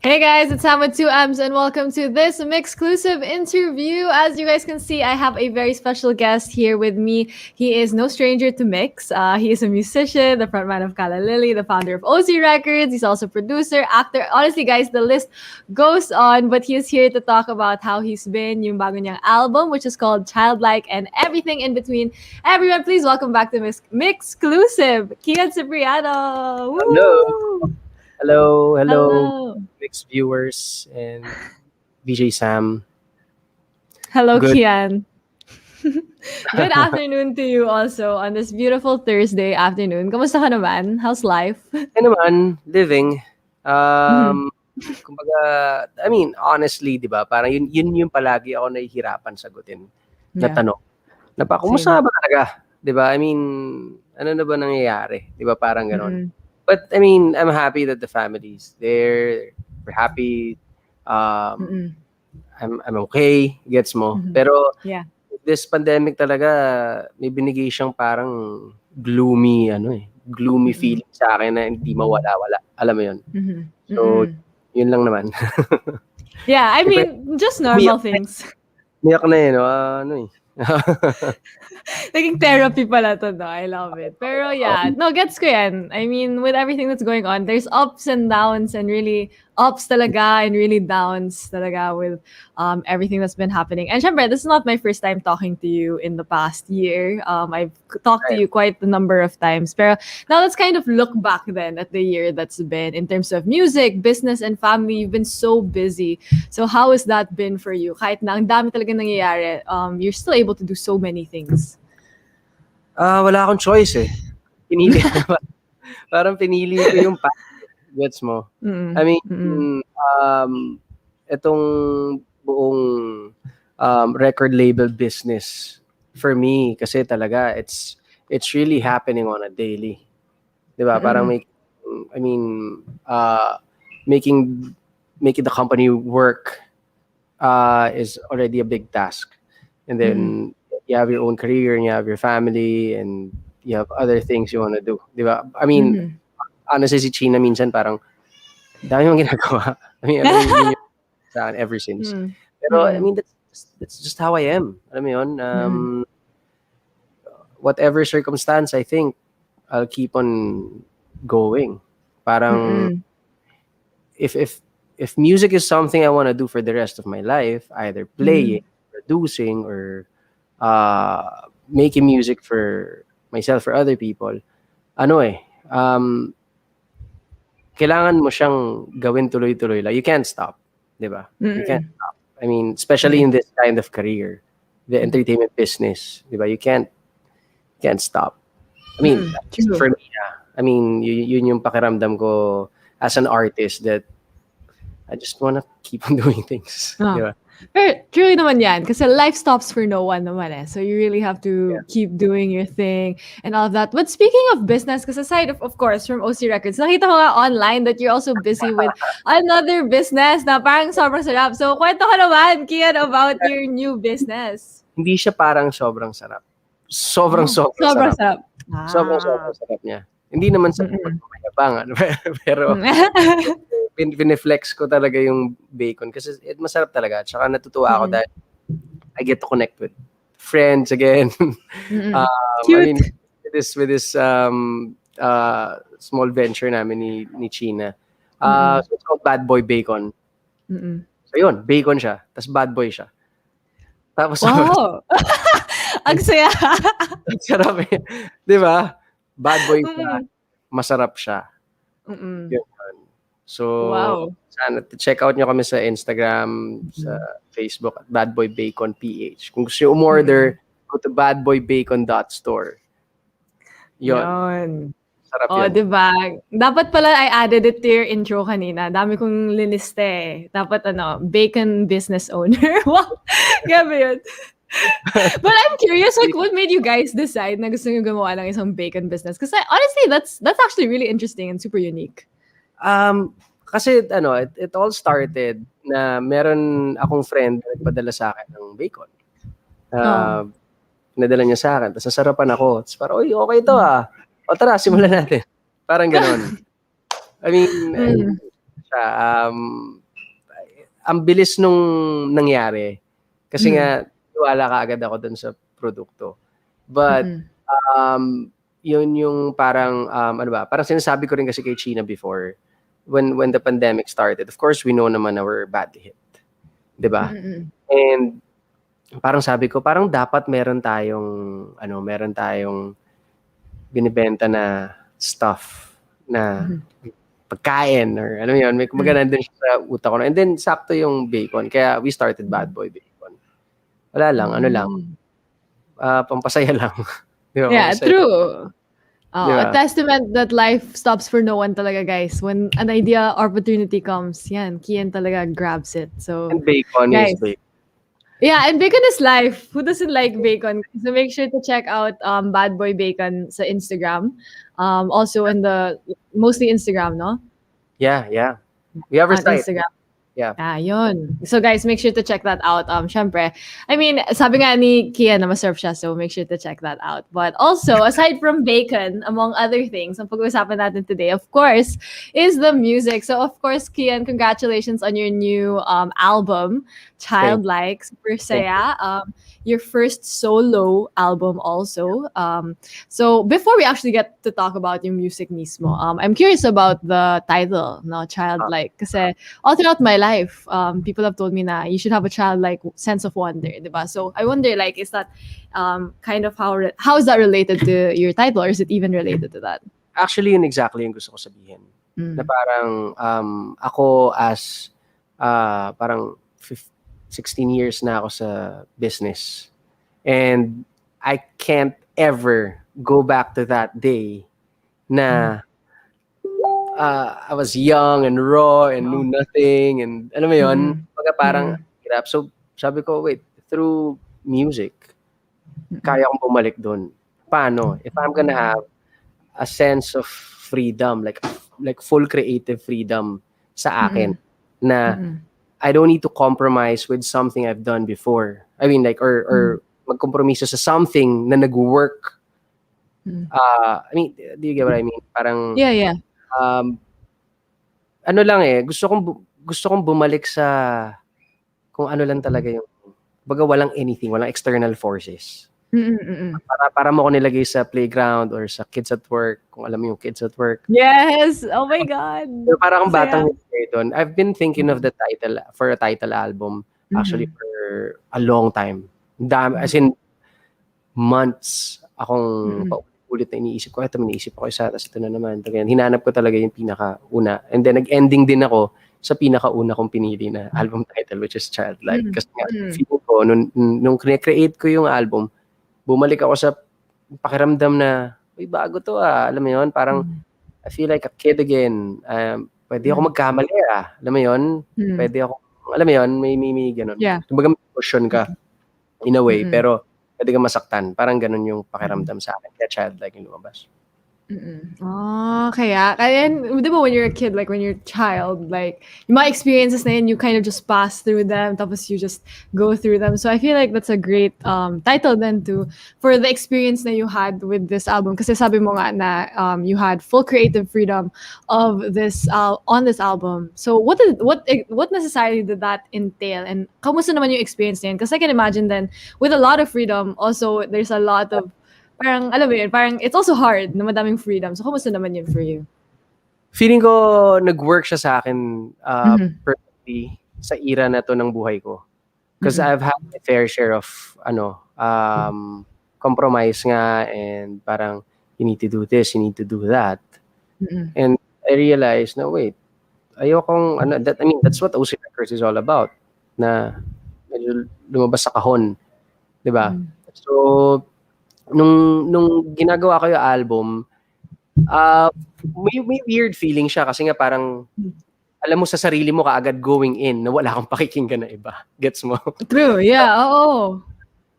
Hey guys, it's Sam with 2Ms and welcome to this MYXclusive interview. As you guys can see, I have a very special guest here with me. He is no stranger to Mix. He is a musician, the frontman of Kala Lily, the founder of OC Records. He's also producer, actor. Honestly, guys, the list goes on, but he is here to talk about how he's been, yung bago niyang album, which is called Childlike, and everything in between. Everyone, please welcome back to MYXclusive, Kean Cipriano. Woo! Hello. Hello. Hello. Mixed viewers and VJ Sam. Hello, Good. Kian. Good afternoon to you also on this beautiful Thursday afternoon. Kamusta ka naman? How's life? Ano naman, living. Kumbaga, I mean, honestly, di ba, parang yun yung palagi ako nahihirapan sagutin na tanong. Kumusta ba talaga? Di ba? I mean, ano na ba nangyayari? Di ba, parang ganon. But I mean, I'm happy that the family's there. We're happy. I'm okay. Gets mo. Pero this pandemic talaga, may binigay siyang parang gloomy, gloomy feeling sa akin na hindi mawala-wala. Alam mo yun? So, yun lang naman. Yeah, I mean, just normal things. Miyak na yun. Naging therapy pala to, no? I love it. Pero yeah, no, gets ko yan. I mean, with everything that's going on, there's ups and downs, and really ups talaga and really downs talaga with everything that's been happening. And syempre, this is not my first time talking to you in the past year. I've talked to you quite a number of times. Pero now let's kind of look back then at the year that's been in terms of music, business, and family. You've been so busy. So how has that been for you? Kahit na ang dami talaga nangyayari, you're still able to do so many things. Wala akong choice eh. Parang pinili ko yung path. Gets mo? I mean, itong buong record label business for me kasi talaga it's really happening on a daily. 'Di ba? Parang making the company work is already a big task. And then you have your own career and you have your family and you have other things you want to do. 'Di ba? I mean, honestly, si China minsan parang dami mong ginagawa. I mean, yun yung sa akin ever since. Pero I mean, that's just how I am. Alam mo yun? Whatever circumstance, I think I'll keep on going. Parang if music is something I want to do for the rest of my life, either playing, producing, or making music for myself or other people, kailangan mo siyang gawin tuloy-tuloy. Like, you can't stop, di ba? You can't stop. I mean, especially in this kind of career, the entertainment business, di ba? You can't stop. I mean, for me, I mean, yun yung pakiramdam ko as an artist, that I just wanna keep on doing things. Di ba? Pero truly naman yan, kasi life stops for no one naman eh. So you really have to keep doing your thing and all of that. But speaking of business, because aside of course, from OC Records, nakita ko nga online that you're also busy with another business na parang sobrang sarap. So kwento ka naman, Kian, about your new business. Hindi siya parang sobrang sarap. Sobrang sarap. Sobrang sarap niya. Hindi naman sa mayabang, pero piniflex ko talaga yung bacon kasi masarap talaga. Tsaka natutuwa ako dahil I get to connect with friends again. I mean, with this small venture namin ni China. So it's called Bad Boy Bacon. So yun, bacon siya. Tapos bad boy siya. Tapos Ang saya. Ang sarap eh. Di ba? Bad boy siya. Masarap siya. Yun. So, Wow. sana check out nyo kami sa Instagram, sa Facebook at Bad Boy Bacon PH. Kung gusto nyo umorder, go to badboybacon.store. Yun. Sarap yun. Diba? Dapat pala I added it to your intro kanina. Dami kong liniste eh. Dapat bacon business owner. Wow. Grabe yun. But I'm curious, like, what made you guys decide na gusto nyo gumawa ng isang bacon business? Because honestly, that's actually really interesting and super unique. Kasi it all started na meron akong friend na nagpadala sa akin ng bacon. Pinadala niya sa akin. Tapos nasarapan ako. Tapos parang, oy, okay to ah. O tara, simulan natin. Parang ganon. I mean, ang bilis nung nangyari. Kasi nga, wala ka agad ako dun sa produkto. But, yun yung parang, parang sinasabi ko rin kasi kay China before, when the pandemic started, of course, we know naman na we're badly hit. Diba? And, parang sabi ko, parang dapat meron tayong binibenta na stuff na pagkain or ano yun, may kumagana din siya sa utak ko. And then, sakto yung bacon. Kaya we started Bad Boy Bacon. Wala lang, pampasaya lang. Diba? Yeah, pampasaya. True. Diba? A testament that life stops for no one talaga, guys. When an idea, opportunity comes, yan, Kean talaga grabs it. So, and bacon guys, is bacon. Yeah, and bacon is life. Who doesn't like bacon? So make sure to check out Bad Boy Bacon sa Instagram. Also mostly Instagram, no? Yeah. We have our site. Instagram. Yeah. Yun. So guys, make sure to check that out. Syempre, I mean, sabi nga ni Kean na masarap siya, so make sure to check that out. But also, aside from bacon, among other things, ang pag-uusapan natin today, of course, is the music. So of course, Kean, congratulations on your new album, Childlike, super saya. Your first solo album also. So before we actually get to talk about your music mismo, I'm curious about the title, no, Childlike. Kasi all throughout my life, people have told me na you should have a childlike sense of wonder, diba? So I wonder, like, is that kind of how is that related to your title, or is it even related to that? Actually, yun exactly yung gusto ko sabihin. Na parang ako as parang 16 years na ako sa business. And I can't ever go back to that day na I was young and raw and knew nothing and alam mo yun, parang hirap. So sabi ko, wait, through music, kaya kong bumalik dun. Paano? If I'm gonna have a sense of freedom, like full creative freedom sa akin, na I don't need to compromise with something I've done before. I mean, like, or magkompromiso sa something na nag-work. I mean, do you get what I mean? Parang, yeah. Ano lang gusto kong bumalik sa kung ano lang talaga yung, baga walang anything, walang external forces. Para mo ko nilagay sa playground or sa kids at work, kung alam mo yung kids at work. Yes! Oh my God! So, parang batang doon. I've been thinking of the title, for a title album, actually for a long time. As in, months akong paulit na iniisip ko. Ito, iniisip ko isa, tapos ito na naman. Hinanap ko talaga yung pinakauna. And then, nag-ending din ako sa pinakauna kong pinili na album title, which is Childlike. Kasi nga, feeling ko, nung create ko yung album, bumalik ako sa pakiramdam na, uy, bago to alam mo yun, parang I feel like a kid again. Pwede ako magkamali alam mo yun, pwede ako, alam mo yun, may ganun. Kumbaga may emotion ka in a way, pero pwede ka masaktan. Parang ganun yung pakiramdam sa akin. Kaya Childlike yung lumabas. Kaya di ba when you're a kid, like when you're a child, like yung mga experiences na yun, you kind of just pass through them, tapos you just go through them. So I feel like that's a great title then for the experience na you had with this album. Kasi sabi mo nga na you had full creative freedom of this on this album. So what necessarily did that entail, and kamusta naman yung experience na yun? Kasi I can imagine then with a lot of freedom, also there's a lot of parang, alam mo yun, parang it's also hard na madaming freedom. So, kumusta naman yun for you? Feeling ko, nag-work siya sa akin perfectly sa era na to ng buhay ko. Because I've had my fair share of, compromise nga, and parang you need to do this, you need to do that. And I realized na wait, ayokong that's what OC Records is all about, na medyo lumabas sa kahon, 'di ba? So nung ginagawa ko yung album, may weird feeling siya kasi nga parang alam mo sa sarili mo kaagad going in na wala kang pakikinggan na iba. Gets mo? True, yeah, oo.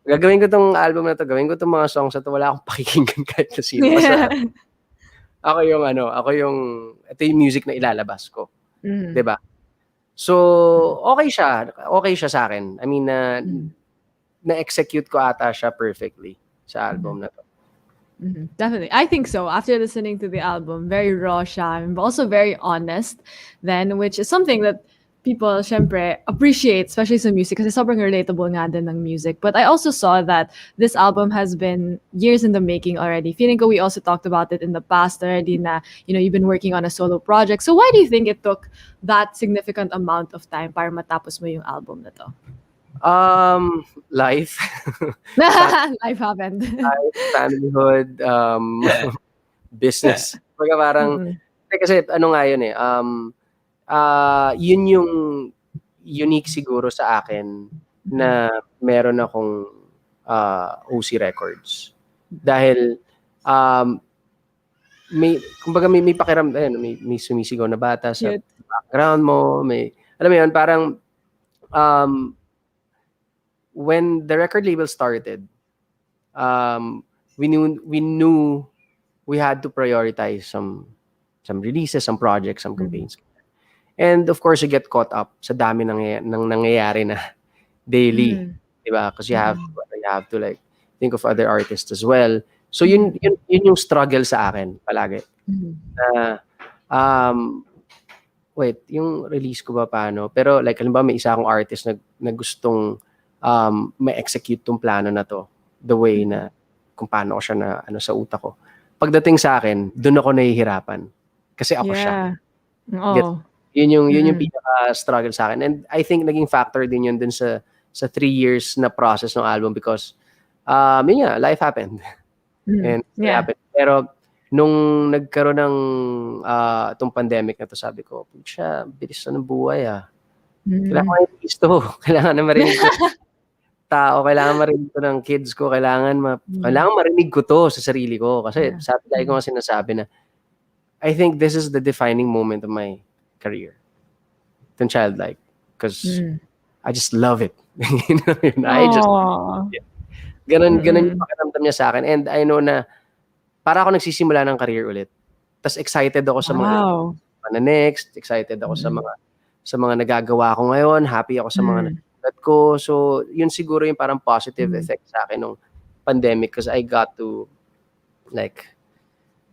Gagawin ko tong album na to, gawin ko tong mga songs na to, wala akong pakikinggan kahit na sino. Basta ako ito yung music na ilalabas ko. 'Di ba? So, okay siya sa akin. I mean, na-execute ko ata siya perfectly sa album na to. Definitely. I think so. After listening to the album, very raw siya, but also very honest then, which is something that people syempre appreciate, especially sa music kasi sobrang relatable nga din ng music. But I also saw that this album has been years in the making already. Feeling ko we also talked about it in the past already na, you've been working on a solo project. So why do you think it took that significant amount of time para matapos mo yung album na to? Life. Life happened. Life, familyhood, business. Parang, kasi ano nga yun yun yung unique siguro sa akin na meron akong OC Records. Dahil may pakiramdam, may sumisigaw na bata sa background mo, alam mo yun, parang when the record label started, we knew we had to prioritize some releases, some projects, some campaigns. And of course, you get caught up sa dami ng nangyayari na daily, diba? Because you have to like think of other artists as well. So yun yung struggle sa akin palagi. Wait, yung release ko ba paano? Pero like halimbawa may isa akong artist na gustong ma-execute tong plano na to the way na kung paano ko siya na sa utak ko. Pagdating sa akin, doon ako nahihirapan kasi ako siya. Oh. Yun yung pinaka-struggle sa akin. And I think naging factor din yun dun sa 3 years na process ng album because yun nga, life happened. And it happened. Pero nung nagkaroon ng itong pandemic na to, sabi ko, pucha, bilis na ng buhay Kailangan ko na gusto. Kailangan na marinig ko tao, kailangan marinig ko ng kids ko, kailangan marinig ko to sa sarili ko. Kasi lagi ko nga sinasabi na I think this is the defining moment of my career. Itong Childlike. Because I just love it. I just love it. Ganun yung pakiramdam niya sa akin. And I know na para ako nagsisimula ng career ulit. Tapos excited ako sa mga na next. Excited ako sa mga nagagawa ko ngayon. Happy ako sa mga nagagawa ko. So, yun siguro yung parang positive effect sa akin ng pandemic because I got to like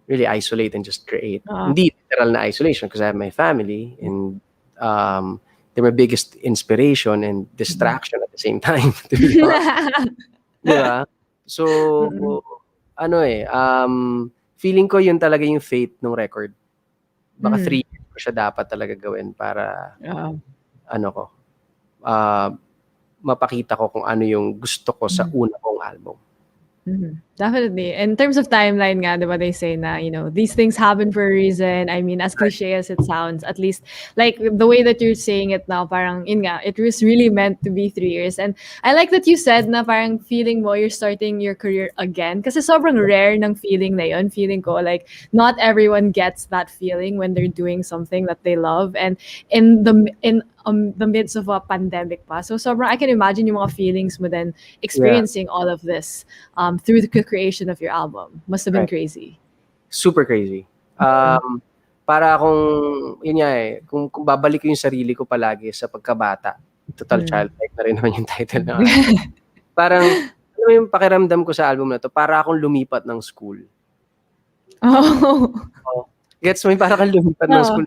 really isolate and just create. Hindi literal na isolation because I have my family and they're my biggest inspiration and distraction at the same time. Diba? So, feeling ko yun talaga yung fate ng record. Baka 3 years ko siya dapat talaga gawin para mapakita ko kung ano yung gusto ko sa una kong album. Definitely. In terms of timeline nga, diba, they say na, these things happen for a reason. I mean, as cliche as it sounds, at least, like, the way that you're saying it now, parang, it was really meant to be 3 years. And I like that you said na parang feeling mo you're starting your career again. Kasi sobrang rare ng feeling na yun. Feeling ko, like, not everyone gets that feeling when they're doing something that they love. And in the midst of a pandemic pa. So sobrang, I can imagine yung mga feelings mo then experiencing all of this through the creation of your album. Must have been crazy. Super crazy. Para akong, yun nga kung babalik ko yung sarili ko palagi sa pagkabata, Total Childlike na rin naman yung title na. Parang, yung pakiramdam ko sa album na to, para akong lumipat ng school. Gets mo, para kang lumipat ng school.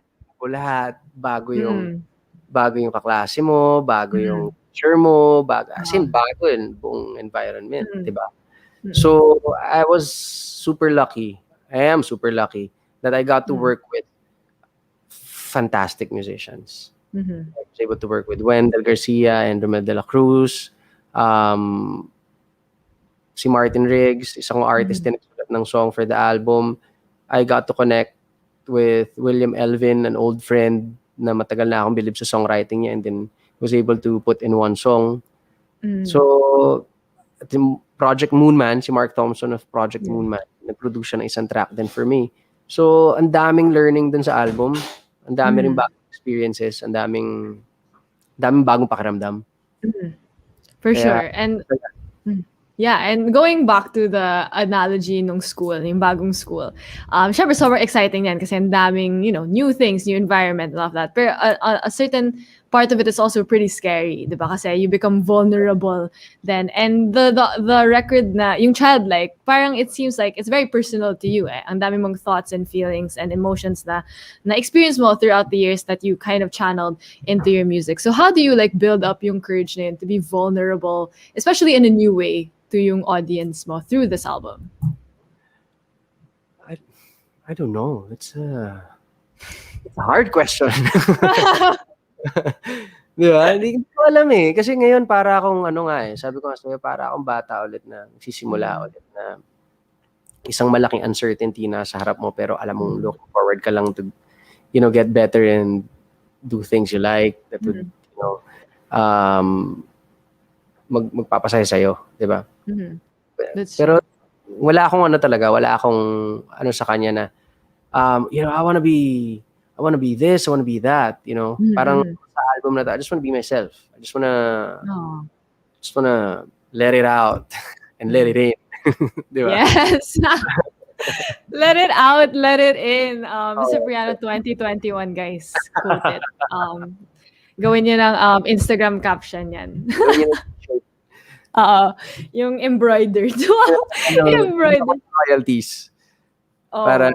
Lahat, bago yung kaklase mo, bago yung teacher mo, bago yung buong environment, diba? So, I was super lucky. I am super lucky that I got to work with fantastic musicians. I was able to work with Wendell Garcia and Romel de la Cruz. si Martin Riggs, isang artist din nagsulat ng song for the album. I got to connect with William Elvin, an old friend na matagal na akong bilib sa songwriting niya, and then was able to put in one song. So, at yung Project Moonman, si Mark Thompson of Project Moonman, nag-produce siya ng isang track din for me. So, ang daming learning dun sa album. Ang dami rin bagong experiences. Ang daming bagong pakiramdam. For sure. And yeah, and going back to the analogy nung school, yung bagong school, syempre sobrang exciting yan kasi ang daming, new things, new environment, and all of that. Pero a certain part of it is also pretty scary, di ba? Kasi you become vulnerable then. And the record na, yung childlike, parang it seems like it's very personal to you eh. Ang dami mong thoughts and feelings and emotions na experience mo throughout the years that you kind of channeled into your music. So how do you like build up yung courage na yun to be vulnerable, especially in a new way, to yung audience mo through this album? I don't know. It's a hard question. Di ba? Hindi ko alam eh. Kasi ngayon para akong sabi ko nga sa'yo, para akong bata ulit na nagsisimula ulit na isang malaking uncertainty na sa harap mo pero alam mong looking forward ka lang to, get better and do things you like that would, magpapasaya sa'yo. Di ba? Pero wala akong sa kanya na I wanna be this, I wanna be that, parang sa album na to, I just wanna be myself. I just wanna let it out and let it in. Di ba? Yes. Let it out, let it in. Cipriano 2021, guys. Quote it. Gawin niyo ng Instagram caption yan. Yung embroidered. Embroidered. Royalties. Para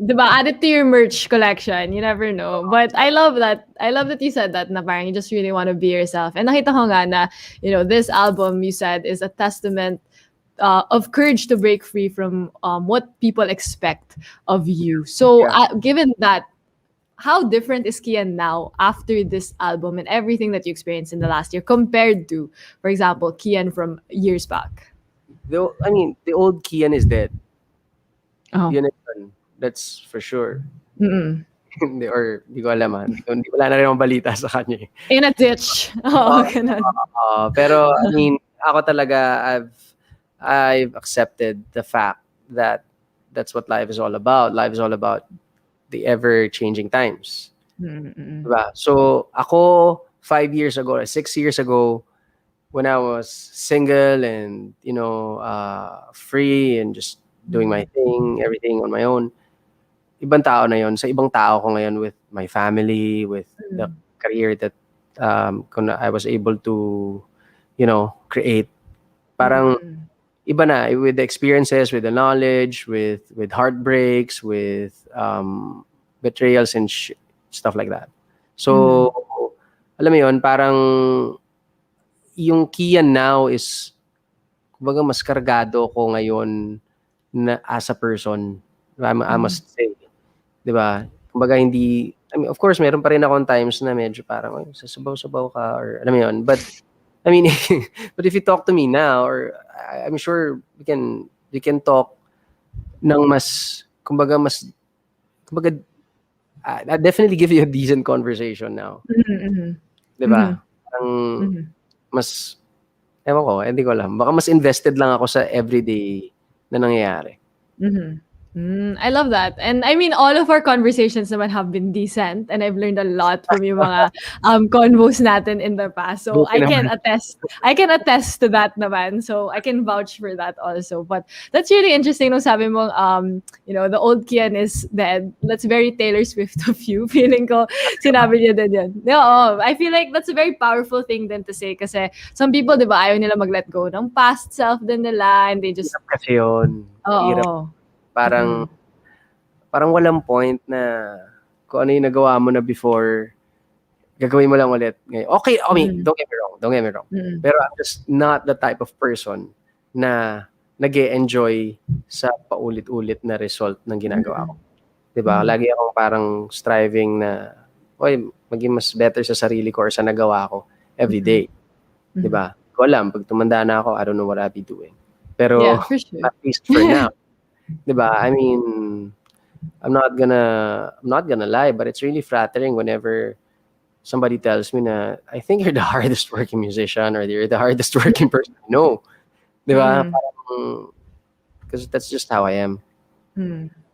diba? Add it to your merch collection. You never know. But I love that. I love that you said that na parang you just really want to be yourself. And nakita ko nga na, this album you said is a testament of courage to break free from what people expect of you. So given that, how different is Kean now after this album and everything that you experienced in the last year compared to, for example, Kean from years back? The old Kean is dead. Oh. Yun, that's for sure. Or di ko alam. Wala na rin ang balita sa kanya. In a ditch. Ganun. Pero ako talaga, I've accepted the fact that that's what life is all about. Life is all about the ever-changing times. Diba? So, ako, 6 years ago, when I was single and, free and just doing my thing, everything on my own, ibang tao na yon. Sa ibang tao ko ngayon with my family, with the career that I was able to, create. Parang iba na, with the experiences, with the knowledge, with heartbreaks, with betrayals and stuff like that. So, alam mo yun, parang yung Kean now is, kumbaga mas kargado ko ngayon na as a person, I must say. Diba? Kumbaga hindi, of course, meron pa rin akong times na medyo parang, sasabaw-sabaw ka, or alam mo yun. But, but if you talk to me now, or I'm sure we can talk ng mas, kumbaga, I definitely give you a decent conversation now. Diba? Mas, ewan ko, hindi ko alam. Baka mas invested lang ako sa everyday na nangyayari. I love that. And all of our conversations naman have been decent, and I've learned a lot from yung mga convos natin in the past. So I can attest to that naman. So I can vouch for that also. But that's really interesting nung sabi mo, the old Kean is dead. That's very Taylor Swift of you. Feeling ko, sinabi niya din yan. No, I feel like that's a very powerful thing din to say kasi some people, di ba, ayaw nila mag-let go ng past self din nila, and they just... Kasi yun. Hirap. Parang walang point na kung ano yung nagawa mo na before, gagawin mo lang ulit ngayon. Okay, don't get me wrong. Pero I'm just not the type of person na nag-e-enjoy sa paulit-ulit na result ng ginagawa ko. Diba? Lagi akong parang striving na maging mas better sa sarili ko or sa nagawa ko every day. Diba? ko alam. Pag tumanda na ako, I don't know what I'll be doing. Pero, Yeah, for sure. at least for now, diba? I mean, I'm not gonna lie, but it's really flattering whenever somebody tells me na, I think you're the hardest working musician or you're the hardest working person I know. Diba? Because that's just how I am.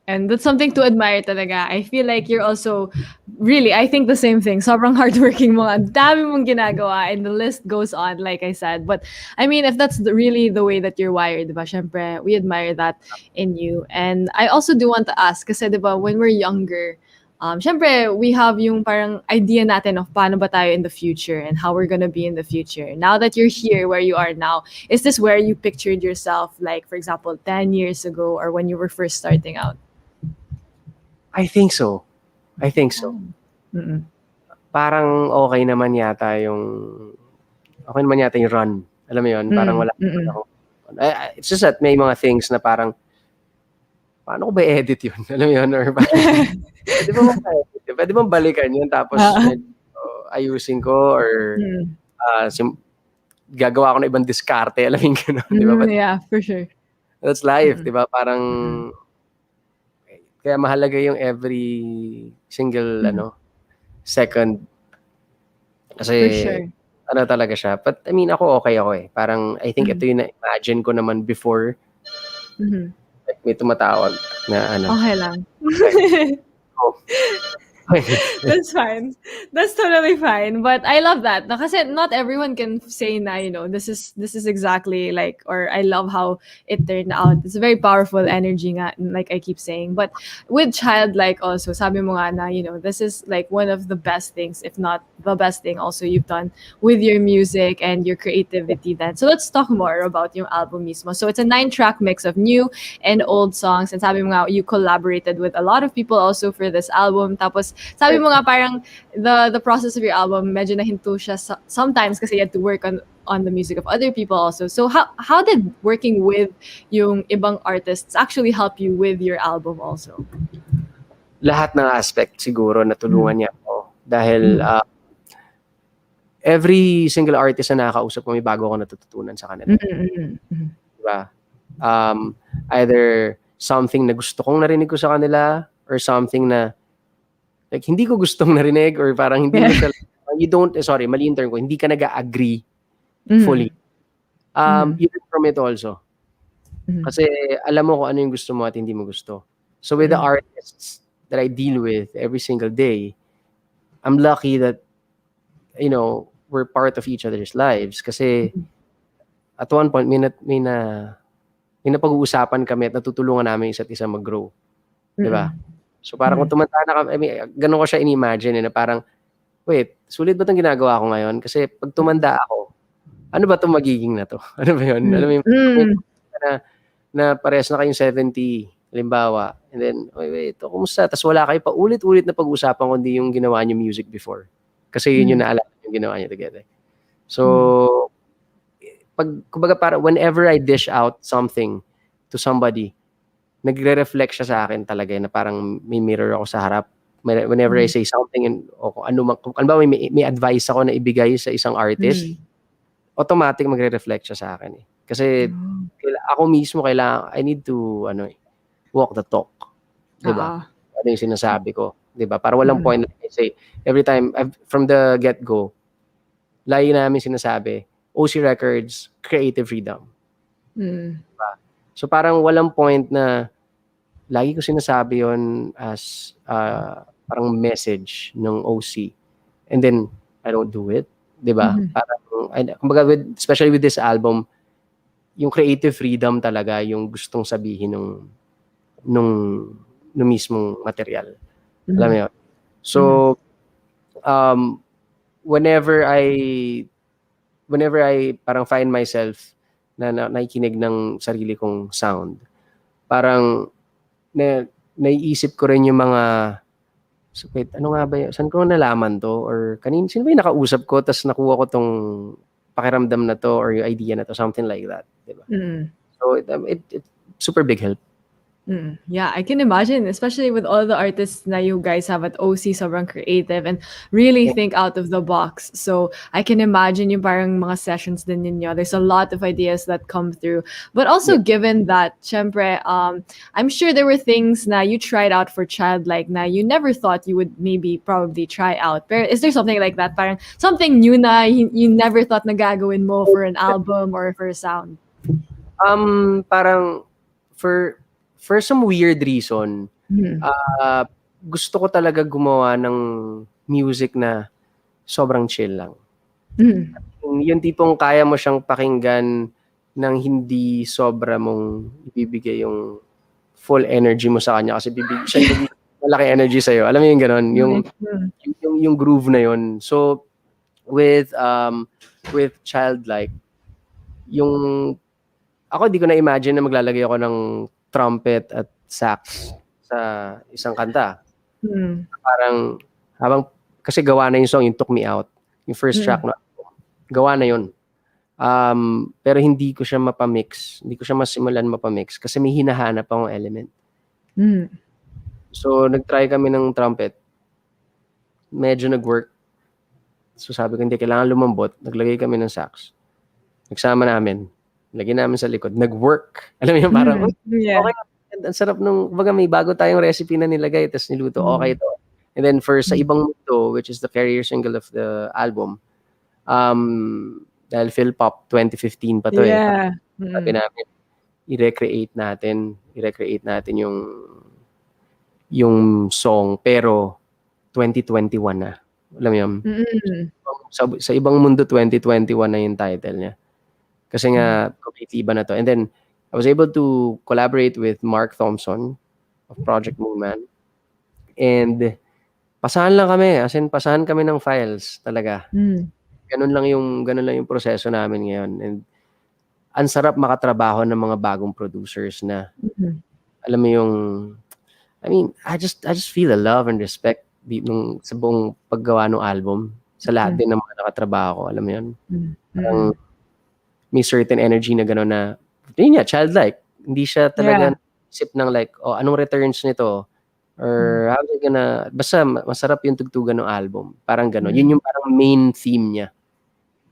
And that's something to admire talaga. I feel like you're also, really, I think the same thing. Sobrang hardworking mo. Ang dami mong ginagawa and the list goes on, like I said. But, I mean, if that's really the way that you're wired, diba? Syempre, we admire that in you. And I also do want to ask, kasi diba, when we're younger, syempre, we have yung parang idea natin of paano ba tayo in the future and how we're gonna be in the future. Now that you're here where you are now, is this where you pictured yourself, like, for example, 10 years ago or when you were first starting out? I think so. Parang okay naman yata yung run. Alam mo yun? Parang wala naman ako. It's just that may mga things na parang, paano ko ba edit yun? Alam mo yun? Or parang, pwede bang balikan yun tapos ayusin ko or gagawa ko ng ibang diskarte. Alam mo yun? Di ba? Yeah, for sure. That's life, di ba? Parang, kaya mahalaga yung every single second. Kasi For sure. ano talaga siya. But I mean, ako okay ako eh. Parang I think ito yung na-imagine ko naman before. Like may tumatawag na ano. Okay lang. That's fine. That's totally fine. But I love that. No, kasi not everyone can say na, you know, this is exactly like, or I love how it turned out. It's a very powerful energy nga, like I keep saying. But with childlike also, sabi mo nga na, you know, this is like one of the best things, if not the best thing also you've done with your music and your creativity then. So let's talk more about yung album mismo. So it's a 9-track mix of new and old songs. And sabi mo nga, you collaborated with a lot of people also for this album. Tapos sabi mo nga parang the process of your album medyo nahinto siya sometimes kasi you had to work on the music of other people also. So how did working with yung ibang artists actually help you with your album also? Lahat ng aspect siguro natulungan niya ako dahil every single artist na nakakausap ko may bago ako natututunan sa kanila. Diba? Either something na gusto kong narinig ko sa kanila or something na like hindi ko gustong narinig or parang hindi mo siya, mali yung term ko, hindi ka nag-agree fully. You learn from it also. Kasi alam mo kung ano yung gusto mo at hindi mo gusto. So with the artists that I deal with every single day, I'm lucky that, you know, we're part of each other's lives. Kasi at one point, may napag-uusapan kami at natutulungan namin isa't isa mag-grow. Diba? So parang kung tumanda na kami, I mean, ganun ko siya in-imagine na parang, wait, sulit ba itong ginagawa ko ngayon? Kasi pag tumanda ako, ano ba itong magiging na to? Ano ba yun? Alam mo yung na parehas na kayong 70, halimbawa, and then, wait, kumusta? Tapos wala kayo pa ulit-ulit na pag-usapan kundi yung ginawa niyo music before. Kasi yun yung naalala yung ginawa niyo together. So, kumbaga parang whenever I dish out something to somebody, nagre-reflect siya sa akin talaga na parang may mirror ako sa harap. Whenever I say something o kung may advice ako na ibigay sa isang artist, automatic magre-reflect siya sa akin eh. Kasi ako mismo I need to walk the talk. 'Di ba? Ano yung sinasabi ko, 'di ba? Para walang point I say every time from the get-go, lagi namin sinasabi, OC Records, creative freedom. Diba? So parang walang point na lagi ko sinasabi yon as parang message ng OC. And then, I don't do it. Diba? Parang, kumbaga, especially with this album, yung creative freedom talaga yung gustong sabihin nung mismong material. Alam mo yun? So, whenever I parang find myself na nakikinig ng sarili kong sound, parang naiisip ko rin yung mga, so wait, ano nga ba yun? Saan ko nalaman to? Or sino ba yung nakausap ko tapos nakuha ko tong pakiramdam na to or yung idea na to, something like that. Diba? So, it's super big help. Yeah, I can imagine, especially with all the artists that you guys have at OC, sobrang creative and really Yeah. think out of the box. So I can imagine yung parang mga sessions din ninyo. There's a lot of ideas that come through. But also Yeah. given that, syempre, I'm sure there were things na you tried out for Childlike na you never thought you would maybe probably try out. But is there something like that? Parang something new na you never thought na gagawin mo for an album or for a sound? Parang for some weird reason, gusto ko talaga gumawa ng music na sobrang chill lang. Yung tipong kaya mo siyang pakinggan ng hindi sobra mong ibibigay yung full energy mo sa kanya kasi siya yung malaki energy sa'yo. Alam mo yung gano'n? Yung groove na yun. So, with Childlike, yung ako di ko na-imagine na maglalagay ako ng trumpet at sax sa isang kanta. Parang kasi gawa na yung song, yung Took Me Out, yung first track na gawa na yun. Pero hindi ko siya mapamix. Hindi ko siya masimulan mapamix kasi may hinahanap akong element. So, nag-try kami ng trumpet. Medyo nag-work. So, sabi ko, hindi, kailangan lumambot. Naglagay kami ng sax. Nagsama namin. Lagyan namin sa likod. Nag-work. Alam mo yun, parang, okay, ang sarap nung, baga may bago tayong recipe na nilagay, tapos niluto, okay to. And then for Sa Ibang Mundo, which is the carrier single of the album, dahil Phil Pop 2015 pa to sabi namin, i-recreate natin yung song, pero 2021 na. Alam mo yun? Sa Ibang Mundo 2021 na yung title niya. Kasi nga, completely iba na to. And then, I was able to collaborate with Mark Thompson of Project Moonman. And pasahan lang kami. As in, pasahan kami ng files talaga. Ganun lang yung proseso namin ngayon. And ang sarap makatrabaho ng mga bagong producers na alam mo yung I mean, I just feel the love and respect sa buong paggawa ng album sa lahat din ng mga nakatrabaho ko. Alam mo yun? Parang may certain energy na gano'n na yun nga, Childlike. Hindi siya talaga isip ng like, anong returns nito? Or how they gonna, basta masarap yung tugtugan ng album. Parang gano'n. Yun yung parang main theme niya.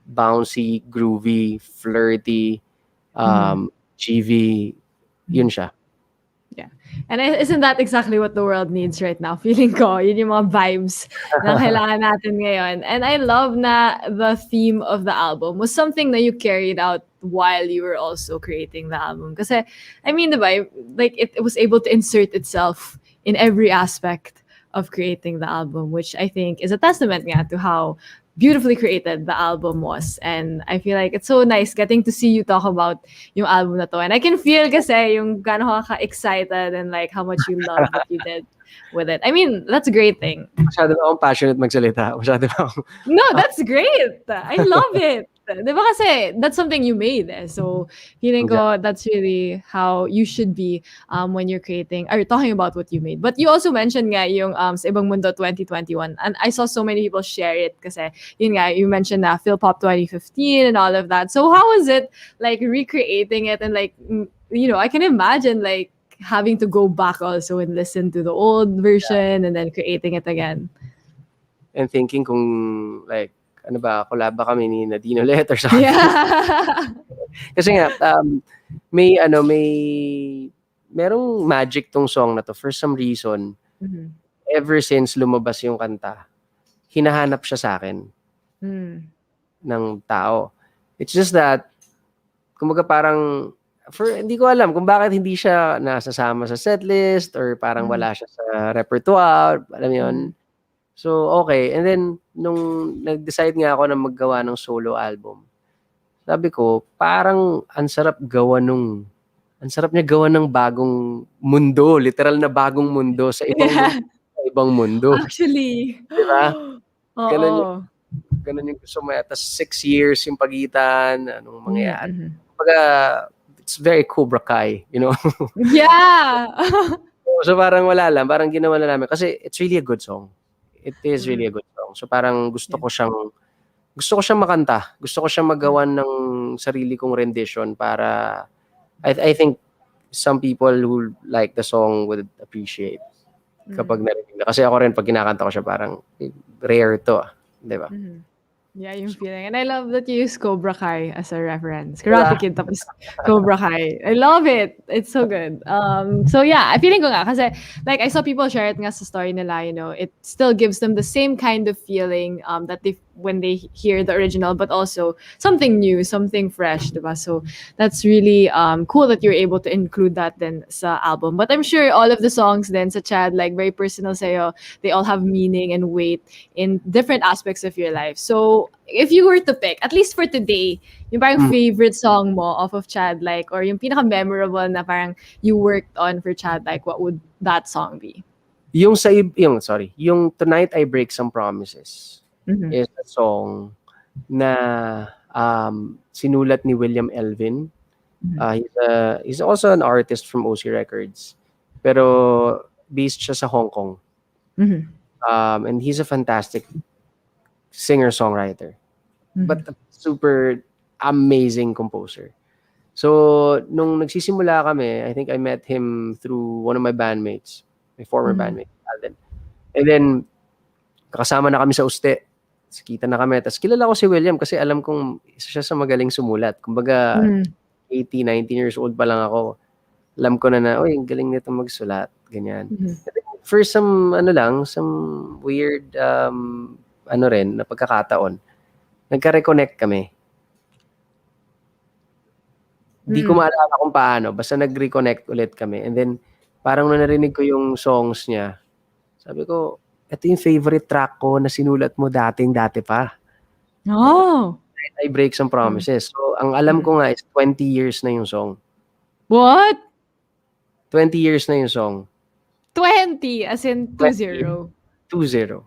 Bouncy, groovy, flirty, GV. Yun siya. Yeah. And isn't that exactly what the world needs right now? Feeling ko, yun yung mga vibes na kailangan natin ngayon. And I love na the theme of the album was something that you carried out while you were also creating the album. Kasi, I mean, diba, like it was able to insert itself in every aspect of creating the album, which I think is a testament nga to how beautifully created the album was. And I feel like it's so nice getting to see you talk about yung album na to. And I can feel kasi yung gano'n ka excited and like how much you love what you did with it. I mean, that's a great thing. Masyado akong passionate magsalita. No, that's great. I love it. Diba kasi that's something you made. So feeling ko that's really how you should be when you're creating or talking about what you made. But you also mentioned nga yung Sa Ibang Mundo 2021 and I saw so many people share it kasi yun nga, you mentioned na Phil Pop 2015 and all of that. So how was it like recreating it and like, you know, I can imagine like having to go back also and listen to the old version and then creating it again. And thinking kung like, ano ba, collab ba kami ni Nadine ulit or something? Yeah. Kasi nga, merong magic tong song na to. For some reason, ever since lumabas yung kanta, hinahanap siya sa akin ng tao. It's just that, kumbaga parang, hindi ko alam kung bakit hindi siya nasasama sa setlist or parang wala siya sa repertoire. Alam mo yun? So, okay. And then, nung nag-decide nga ako na maggawa ng solo album, sabi ko, parang ang sarap niya gawa ng bagong mundo, literal na bagong mundo sa ibang mundo. Actually. Diba? Ganun yung gusto mo. Tapos 6 years yung pagitan, anong mangyayari. Kumbaga, it's very Cobra Kai, you know? Yeah. So, parang wala lang. Parang ginawa na namin. Kasi it's really a good song. It is really a good song. So parang gusto ko siyang makanta. Gusto ko siyang magawa ng sarili kong rendition para I think some people who like the song would appreciate kapag narinig na. Kasi ako rin, pag kinakanta ko siya, parang rare to, di ba? Yeah, yung feeling. And I love that you use Cobra Kai as a reference. Karate Kid tapos Cobra Kai. I love it. It's so good. So yeah, feeling ko nga kasi like I saw people share it nga sa story nila, you know, it still gives them the same kind of feeling that they when they hear the original, but also something new, something fresh, diba? So that's really cool that you're able to include that then sa album. But I'm sure all of the songs then sa Chad, like very personal sa'yo, they all have meaning and weight in different aspects of your life. So if you were to pick, at least for today, yung parang favorite song mo off of Chad, like, or yung pinaka-memorable na parang you worked on for Chad, like, what would that song be? Yung Tonight I Break Some Promises is a song na sinulat ni William Elvin. He's also an artist from OC Records. Pero based siya sa Hong Kong. And he's a fantastic singer-songwriter. But a super amazing composer. So, nung nagsisimula kami, I think I met him through one of my bandmates, my former bandmate, Alden. And then, kakasama na kami sa Uste. Kita na kami. Tapos kilala ko si William kasi alam kong isa siya sa magaling sumulat. Kumbaga, 18, 19 years old pa lang ako. Alam ko na, oy, ang galing nito magsulat. Ganyan. For some weird, na pagkakataon, nagka-reconnect kami. Di ko maalala kung paano. Basta nag-reconnect ulit kami. And then, parang nung narinig ko yung songs niya, sabi ko, ito yung favorite track ko na sinulat mo dati pa. Oh! I Break Some Promises. So, ang alam ko nga is 20 years na yung song. What? 20 years na yung song. 20, as in 20. 20.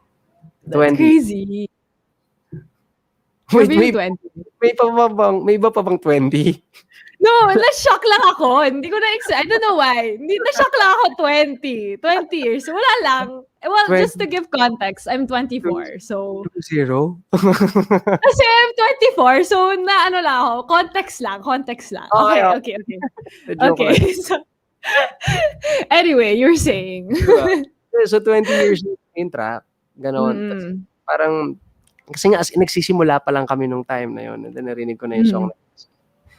That's crazy. Wait, may 20. May iba pa bang 20? No, na-shock lang ako. Hindi ko I don't know why. Na-shock lang ako 20. 20 years. Wala lang. Well, 20. just to give context, I'm 24. So, 20? kasi I'm 24. So, lang ako. Context lang. Okay. Okay. So, anyway, you're saying. So, 20 years yung track. Ganon. Parang, kasi nga, nagsisimula pa lang kami nung time na yun. And then, narinig ko na yung song.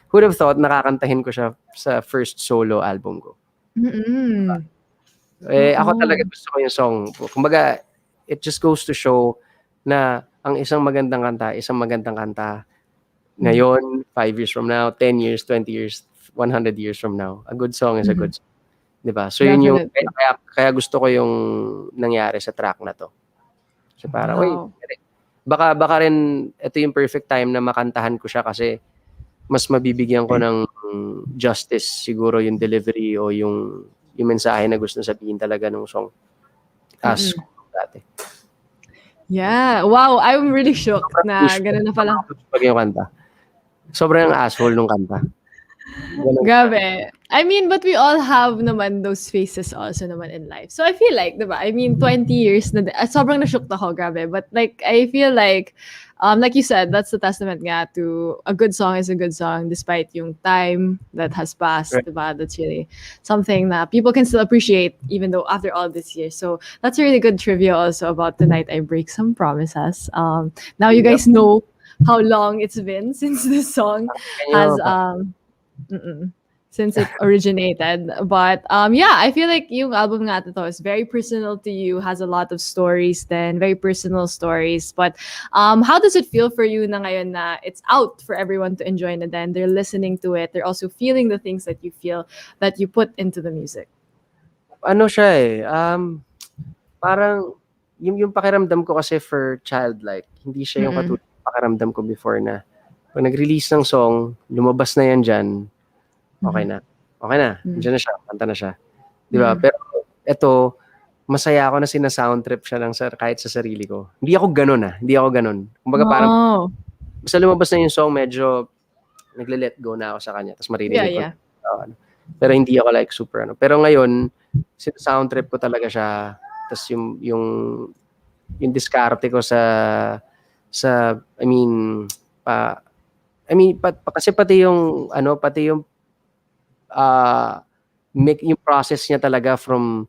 Who'd have thought nakakantahin ko siya sa first solo album ko. Ako talaga gusto ko yung song. Kumbaga, it just goes to show na ang isang magandang kanta, ngayon, 5 years from now, 10 years, 20 years, 100 years from now, a good song is a good song. Diba? So yun yung, kaya gusto ko yung nangyari sa track na to. So parang, baka rin, ito yung perfect time na makantahan ko siya kasi mas mabibigyan ko ng justice siguro yung delivery o yung mensahe na gusto sabihin talaga ng song as dati. Yeah. Wow, I'm really shocked na gano'n na pala. Pag yung kanta. Sobrang asshole nung kanta. Grabe. I mean, but we all have naman those phases also naman in life. So I feel like, diba? I mean, 20 years na, sobrang na-shook ako, grabe. But like, I feel like you said, that's the testament nga to a good song is a good song despite yung time that has passed, right? Diba? That's really something that people can still appreciate even though after all this year. So that's a really good trivia also about Tonight I Break Some Promises. Now you guys know how long it's been since this song has since it originated. But yeah, I feel like yung album nga to is very personal to you, has a lot of stories then, very personal stories. But how does it feel for you na ngayon na it's out for everyone to enjoy na then they're listening to it, they're also feeling the things that you feel that you put into the music? Ano siya parang yung pakiramdam ko kasi for Childlike, hindi siya yung katulad ng pakiramdam ko before na pag nag-release ng song, lumabas na yan dyan, okay na. Diyan na siya, kanta na siya. Di ba? Pero ito, masaya ako na sina-sound trip siya lang kahit sa sarili ko. Hindi ako ganun. Kumbaga parang, basta lumabas na yung song, medyo nagle-let go na ako sa kanya. Tapos maririnig ko. Pero hindi ako like super Pero ngayon, sina-sound trip ko talaga siya. Tapos yung diskarte ko kasi pati yung yung process niya talaga from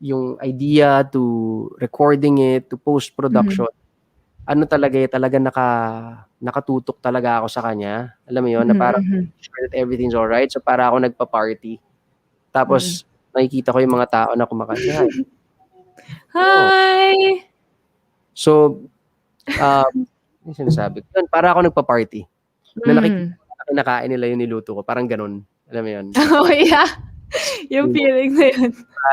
yung idea to recording it to post-production. Ano talaga talaga nakatutok talaga ako sa kanya. Alam mo yun, na parang sure that everything's alright. So para ako nagpa-party. Tapos nakikita ko yung mga tao na kumakain. Hi! So, yung sinasabi ko, para ako nagpa-party. Na nakikita ko na kinakain nila yung niluto ko. Parang ganun. Alam mo yun? Oh, yeah. Yung feeling na yun.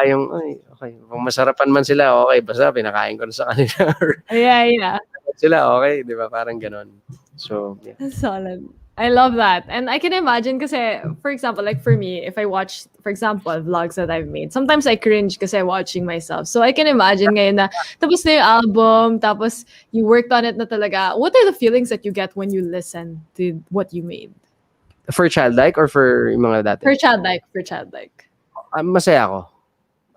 Yung, ay, okay. Kung masarapan man sila, okay. Basta pinakain ko na sa kanila. Yeah. Sila, okay. Di ba? Parang ganun. So, yeah. Solid. I love that. And I can imagine kasi, for example, like for me, if I watch, for example, vlogs that I've made, sometimes I cringe kasi watching myself. So I can imagine ngayon na tapos na yung album, tapos you worked on it na talaga. What are the feelings that you get when you listen to what you made? For childlike or for yung mga dati? For childlike. Masaya ako.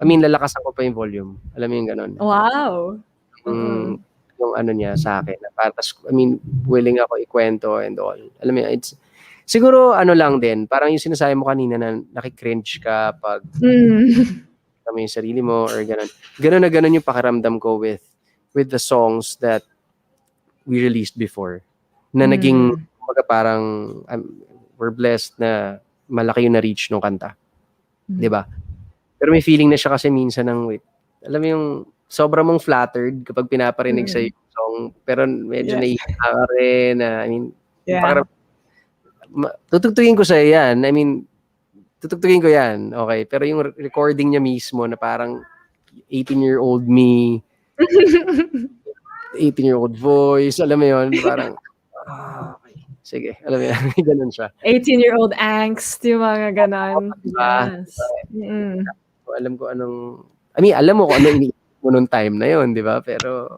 I mean, lalakasan ko pa yung volume. Alam mo yung ganun. Wow. Yung ano niya sa akin. I mean, willing ako ikwento and all. Alam mo, it's siguro ano lang din, parang yung sinasabi mo kanina na nakikringe ka pag kami yung sarili mo or gano'n. Gano'n yung pakiramdam ko with the songs that we released before. Na naging, kumbaga parang, we're blessed na malaki yung na-reach nung kanta. Diba? Pero may feeling na siya kasi minsan ng, alam mo yung, sobrang mong flattered kapag pinaparinig sa yung song, pero medyo naiiyak ka rin na, I mean, tutugtugin ko sa'yo yan. I mean, tutugtugin ko yan, okay? Pero yung recording niya mismo na parang 18-year-old me, 18-year-old voice, alam mo yun, parang, okay. Sige, alam mo yan, ganun siya. 18-year-old angst, yung mga ganon. Yes. Alam ko anong, I mean, alam mo kung ano iniisip mo nung time na yun, di ba? Pero,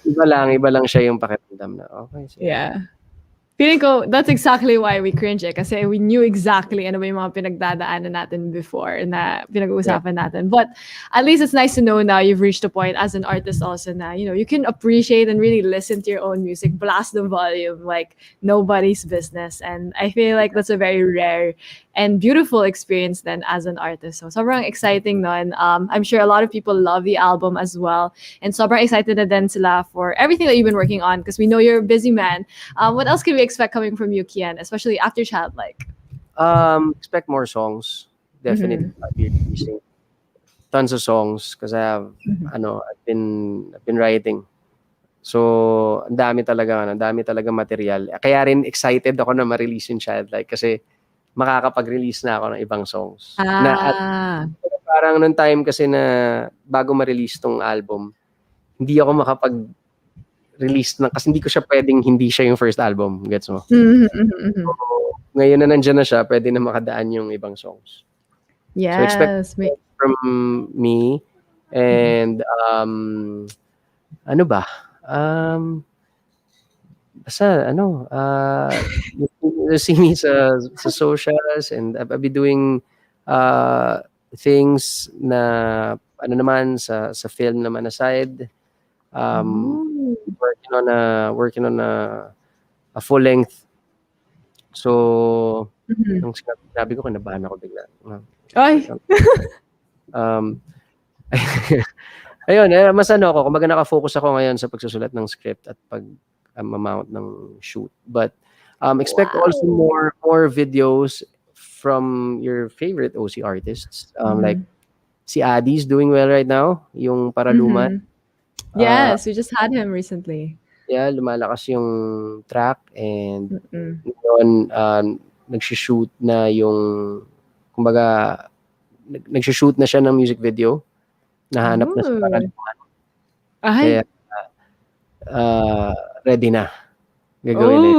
iba lang siya yung pakiramdam na, okay. Sige. Yeah. Feeling ko, that's exactly why we cringe kasi we knew exactly ano ba yung mga pinagdadaanan natin before na pinag-uusapan natin. But at least it's nice to know now you've reached a point as an artist also na, you know, you can appreciate and really listen to your own music, blast the volume like nobody's business. And I feel like that's a very rare and beautiful experience then as an artist. So sobrang exciting nun. I'm sure a lot of people love the album as well. And sobrang excited na din sila for everything that you've been working on because we know you're a busy man. What else can we expect coming from you, Kean, especially after Childlike? Expect more songs. Definitely. I'll be releasing tons of songs because I have, I've been writing. So, ang dami talaga material. Kaya rin excited ako na ma-release yung Childlike kasi makakapag-release na ako ng ibang songs. Parang nung time kasi na bago ma-release tong album, hindi ako makapag-release na kasi hindi ko siya pwedeng hindi siya yung first album. Gets mo? So, ngayon na nandiyan na siya, pwede na makadaan yung ibang songs. Yes. So expect from me and ano ba? Basta you see me sa socials and I'll be doing things na ano naman sa film naman aside. Working on a full length. So nung sinabi ko kinabahan ako bigla. Ay. Ayun, mas ako, kumbaga naka-focus ako ngayon sa pagsusulat ng script at pag-amount ng shoot. But expect also more videos from your favorite OC artists. Like si Adi's doing well right now, yung Paraluman. Yes, we just had him recently. Yeah, lumalakas yung track and yun, nag-shoot na yung, kumbaga, nag-shoot na siya ng music video. Nahanap na sa Paraluman. Kaya, ready na. Gagawin na.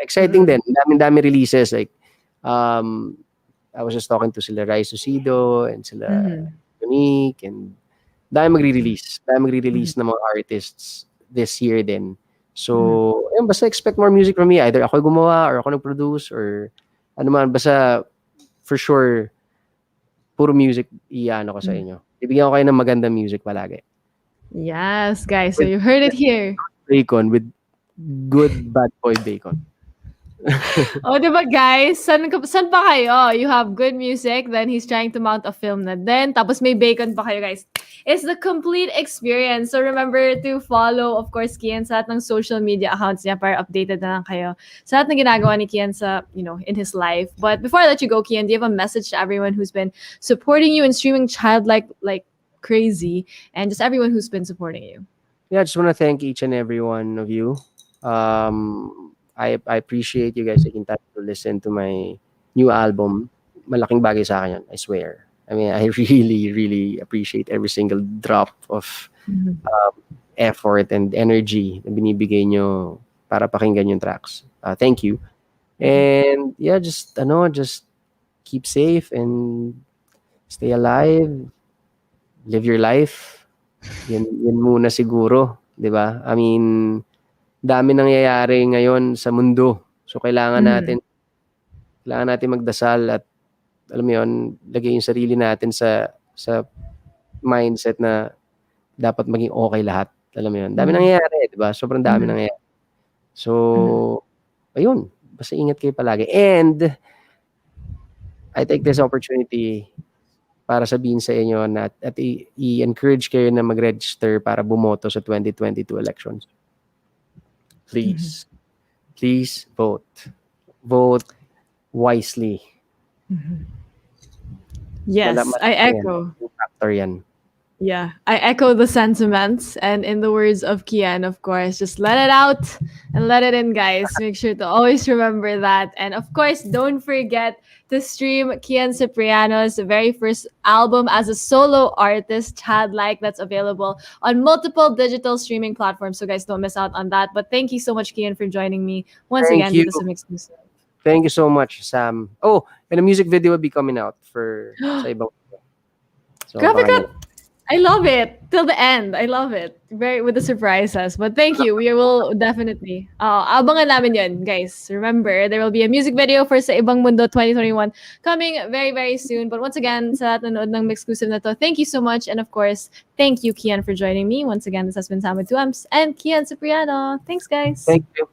Exciting din. Dami releases. Like, I was just talking to sila Rai Sucido and sila Unique and dami magre-release ng mga artists this year din. So, ayun, basta expect more music from me. Either ako gumawa or ako nag-produce or ano man. Basta, for sure, puro music iano ko sa inyo. Ibigyan ko kayo ng magandang music palagi. Yes, guys. So you heard it here. Bacon with good bad boy bacon. Oh, diba guys? San pa kayo? You have good music, then he's trying to mount a film na din, tapos may bacon pa kayo guys. It's the complete experience. So remember to follow, of course, Kian sa lahat ng social media accounts niya para updated na lang kayo sa lahat ng ginagawa ni Kian sa, in his life. But before I let you go, Kian, do you have a message to everyone who's been supporting you and streaming Childlike like crazy, and just everyone who's been supporting you? Yeah, I just want to thank each and every one of you. I appreciate you guys taking time to listen to my new album. Malaking bagay sa akin yan, I swear. I mean, I really, really appreciate every single drop of effort and energy na binibigay nyo para pakinggan yung tracks. Thank you. And yeah, just keep safe and stay alive. Live your life. Yan muna siguro, 'di ba? I mean, dami nangyayari ngayon sa mundo. So kailangan natin magdasal at alam mo 'yon, lagay yung sarili natin sa mindset na dapat maging okay lahat. Alam mo 'yon. Dami nangyayari, 'di ba? Sobrang dami nangyayari. So ayun, basta ingat kayo palagi. And I take this opportunity para sabihin sa inyo na at i-encourage kayo na mag-register para bumoto sa 2022 elections. Please. Please vote. Vote wisely. Yes, I echo. Factor yan. Yeah, I echo the sentiments. And in the words of Kian, of course, just let it out and let it in, guys. Make sure to always remember that. And of course, don't forget to stream Kean Cipriano's very first album as a solo artist, Childlike, that's available on multiple digital streaming platforms. So guys, don't miss out on that. But thank you so much, Kian, for joining me once again with some exclusive. Thank you so much, Sam. Oh, and a music video will be coming out for sa ibang. So, Grabe ka! I love it till the end. I love it. Very with the surprises. But thank you. We will definitely. Abangan namin yun, guys. Remember, there will be a music video for Sa Ibang Mundo 2021 coming very, very soon. But once again, sa lahat nanood ng MYXclusive na to, thank you so much. And of course, thank you, Kian, for joining me. Once again, this has been Sam with 2 Amps and Kean Cipriano. Thanks, guys. Thank you.